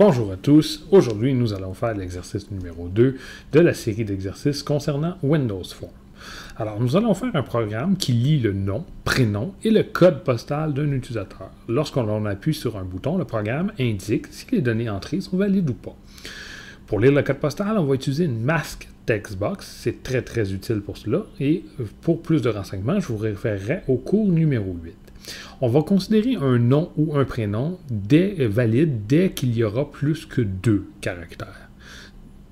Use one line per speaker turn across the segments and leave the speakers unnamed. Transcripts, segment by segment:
Bonjour à tous, aujourd'hui nous allons faire l'exercice numéro 2 de la série d'exercices concernant Windows Form. Alors nous allons faire un programme qui lit le nom, prénom et le code postal d'un utilisateur. Lorsqu'on appuie sur un bouton, le programme indique si les données entrées sont valides ou pas. Pour lire le code postal, on va utiliser une Mask Text Box, c'est très utile pour cela, et pour plus de renseignements, je vous référerai au cours numéro 8. On va considérer un nom ou un prénom valide dès qu'il y aura plus que 2 caractères.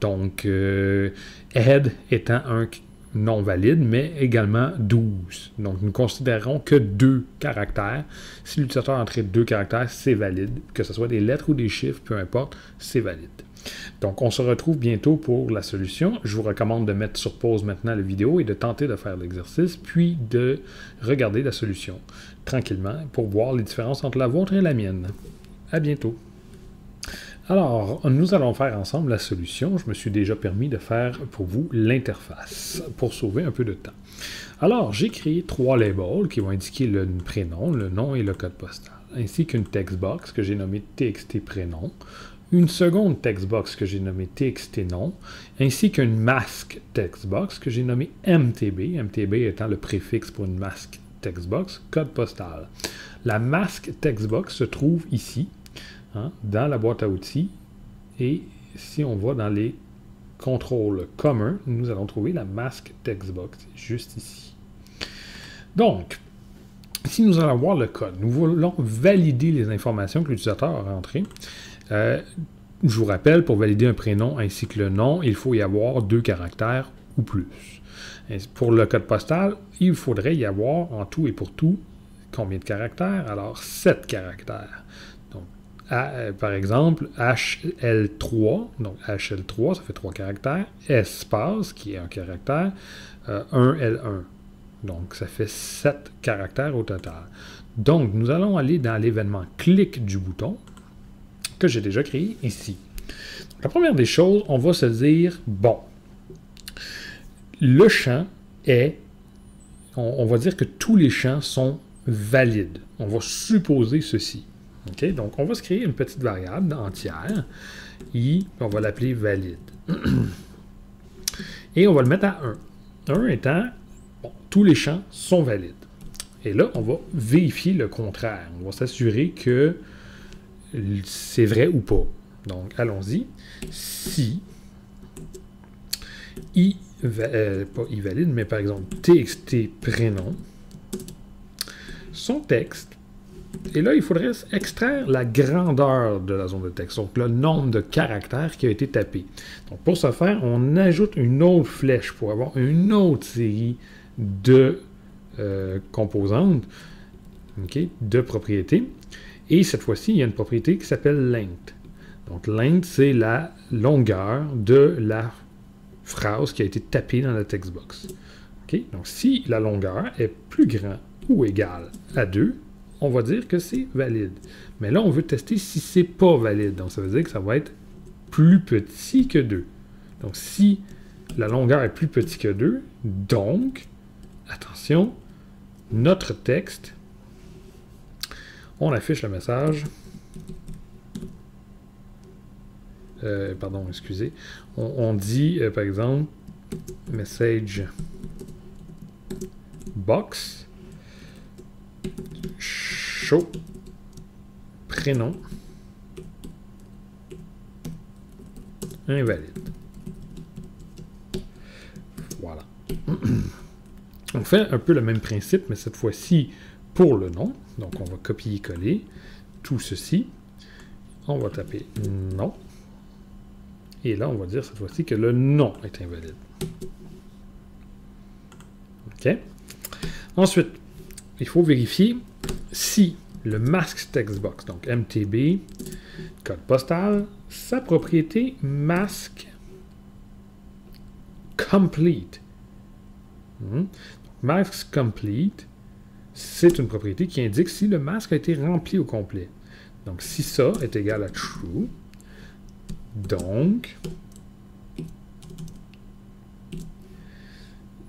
Donc, Ed étant un nom valide, mais également 12. Donc, nous considérons que 2 caractères. Si l'utilisateur a entré 2 caractères, c'est valide. Que ce soit des lettres ou des chiffres, peu importe, c'est valide. Donc, on se retrouve bientôt pour la solution. Je vous recommande de mettre sur pause maintenant la vidéo et de tenter de faire l'exercice, puis de regarder la solution tranquillement pour voir les différences entre la vôtre et la mienne. À bientôt. Alors, nous allons faire ensemble la solution. Je me suis déjà permis de faire pour vous l'interface pour sauver un peu de temps. Alors, j'ai créé 3 labels qui vont indiquer le prénom, le nom et le code postal, ainsi qu'une textbox que j'ai nommée TXT prénom, une seconde textbox que j'ai nommée TXT nom, ainsi qu'une mask textbox que j'ai nommée MTB, MTB étant le préfixe pour une mask textbox, code postal. La mask textbox se trouve ici, dans la boîte à outils, et si on va dans les contrôles communs, nous allons trouver la mask textbox juste ici. Donc, si nous allons voir le code, nous voulons valider les informations que l'utilisateur a rentrées. Je vous rappelle, pour valider un prénom ainsi que le nom, il faut y avoir 2 caractères ou plus. Et pour le code postal, il faudrait y avoir en tout et pour tout combien de caractères? Alors, 7 caractères. Donc, par exemple, HL3, donc HL3, ça fait 3 caractères, espace, qui est un caractère, 1L1. Donc, ça fait 7 caractères au total. Donc, nous allons aller dans l'événement clic du bouton, que j'ai déjà créé ici. La première des choses, on va se dire, bon, le champ est, on va dire que tous les champs sont valides. On va supposer ceci. Okay? Donc, on va se créer une petite variable entière, on va l'appeler valide. Et on va le mettre à 1. 1 étant, bon, tous les champs sont valides. Et là, on va vérifier le contraire. On va s'assurer que c'est vrai ou pas. Donc, allons-y. Si pas valide, mais par exemple, TXT prénom, son texte, et là, il faudrait extraire la grandeur de la zone de texte, donc le nombre de caractères qui a été tapé. Donc, pour ce faire, on ajoute une autre flèche pour avoir une autre série de composantes, de propriétés. Et cette fois-ci, il y a une propriété qui s'appelle length. Donc, length, c'est la longueur de la phrase qui a été tapée dans la textbox. Donc, si la longueur est plus grande ou égale à 2, on va dire que c'est valide. Mais là, on veut tester si c'est pas valide. Donc, ça veut dire que ça va être plus petit que 2. Donc, si la longueur est plus petit que 2, donc, attention, notre texte, on affiche le message. Pardon, excusez. On dit, par exemple, message box show prénom invalide. Voilà. On fait un peu le même principe, mais cette fois-ci pour le nom. Donc, on va copier-coller tout ceci. On va taper « nom ». Et là, on va dire cette fois-ci que le nom est invalide. OK? Ensuite, il faut vérifier si le mask textbox, donc MTB, code postal, sa propriété mask complete. Mask complete, c'est une propriété qui indique si le masque a été rempli au complet. Donc, si ça est égal à true, donc,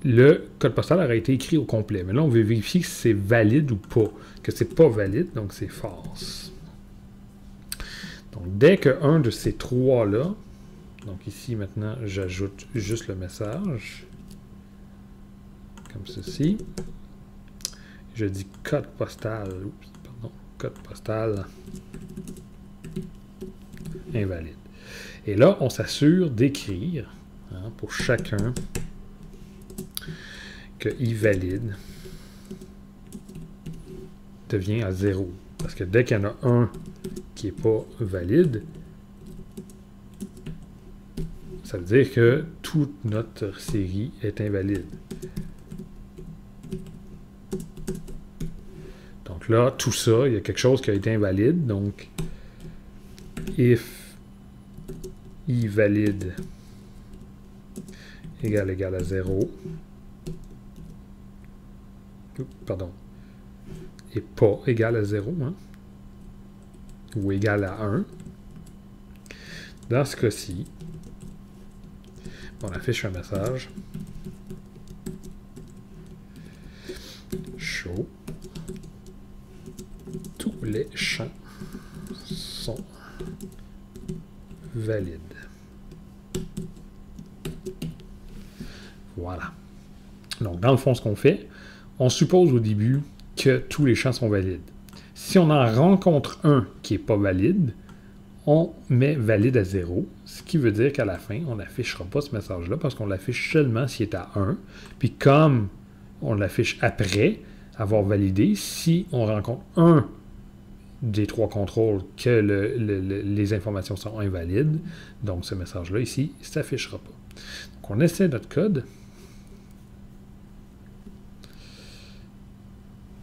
le code postal aurait été écrit au complet. Mais là, on veut vérifier si c'est valide ou pas. Que c'est pas valide, donc c'est false. Donc, dès qu'un de ces trois-là, donc ici maintenant, j'ajoute juste le message, comme ceci. Je dis code postal, code postal invalide. Et là, on s'assure d'écrire pour chacun que invalide devient à 0. Parce que dès qu'il y en a un qui n'est pas valide, ça veut dire que toute notre série est invalide. Donc là, tout ça, il y a quelque chose qui a été invalide. Donc, if invalide égale à 0, pardon, et pas égal à 0, hein, ou égal à 1, dans ce cas-ci, on affiche un message show tous les champs sont valides. Voilà. Donc, dans le fond, ce qu'on fait, on suppose au début que tous les champs sont valides. Si on en rencontre un qui n'est pas valide, on met valide à 0, ce qui veut dire qu'à la fin, on n'affichera pas ce message-là parce qu'on l'affiche seulement s'il est à 1. Puis comme on l'affiche après avoir validé, si on rencontre un des trois contrôles que les informations sont invalides, donc ce message-là ici ne s'affichera pas. Donc on essaie notre code.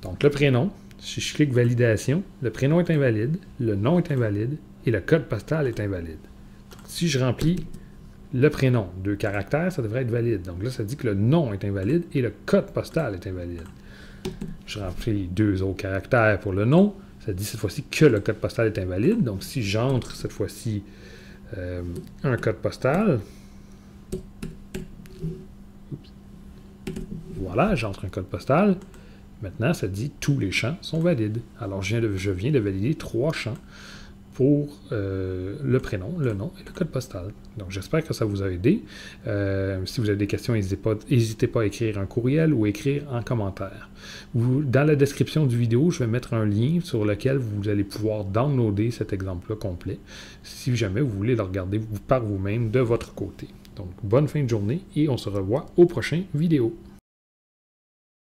Donc le prénom, si je clique validation, le prénom est invalide, le nom est invalide et le code postal est invalide. Donc, si je remplis le prénom, 2 caractères, ça devrait être valide. Donc là, ça dit que le nom est invalide et le code postal est invalide. Je remplis 2 autres caractères pour le nom. Ça dit cette fois-ci que le code postal est invalide. Donc si j'entre cette fois-ci un code postal, voilà, j'entre un code postal. Maintenant, ça dit tous les champs sont valides. Alors, je viens de valider 3 champs pour le prénom, le nom et le code postal. Donc, j'espère que ça vous a aidé. Si vous avez des questions, n'hésitez pas à écrire un courriel ou écrire en commentaire. Dans la description du vidéo, je vais mettre un lien sur lequel vous allez pouvoir downloader cet exemple-là complet, si jamais vous voulez le regarder par vous-même de votre côté. Donc, bonne fin de journée et on se revoit au prochain vidéo.